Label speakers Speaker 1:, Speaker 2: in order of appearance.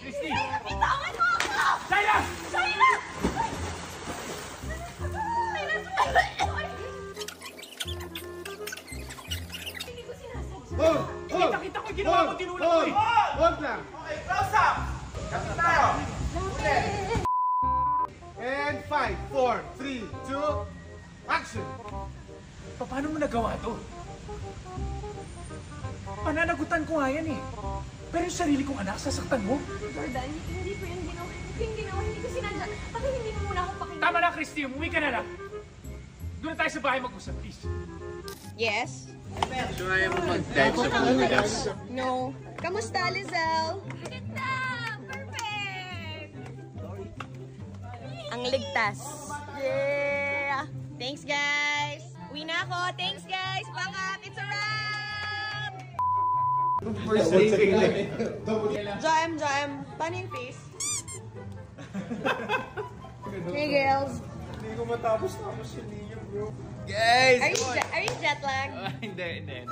Speaker 1: Christy!
Speaker 2: Bitawan mo ako!
Speaker 1: Shaila!
Speaker 2: Shaila! Hindi ko sinasadya.
Speaker 1: Kita-kita ko yung ginawa mo, tinulak ko eh!
Speaker 3: Hold lang.
Speaker 4: Okay, close up! Kapit tayo!
Speaker 3: And 5, 4, 3, 2, action!
Speaker 1: Paano mo nagawa to? Pananagutan ko nga yan eh. Pero yung sarili kong anak, sasaktan mo?
Speaker 2: Jordan, hindi ko yung ginawa. Hindi ko sinadya. Bakit hindi mo muna ako pakinggan?
Speaker 1: Tama na, Christy. Umuwi ka na lang. Doon na tayo sa bahay mag-usap, please.
Speaker 2: Yes?
Speaker 3: Sure ayaw mo mag-type sa phone with us?
Speaker 2: No. Kamusta, Lizelle? Ganda! Perfect! Ang ligtas. Yeah! Thanks, guys! Uwi na ako. Thanks, guys! Pack up! It's a wrap! Joem, paano yung face? Hey, girls!
Speaker 3: Hindi ko matapos yung niyo, bro.
Speaker 4: Guys!
Speaker 2: Are you jet lagged?
Speaker 4: Hindi.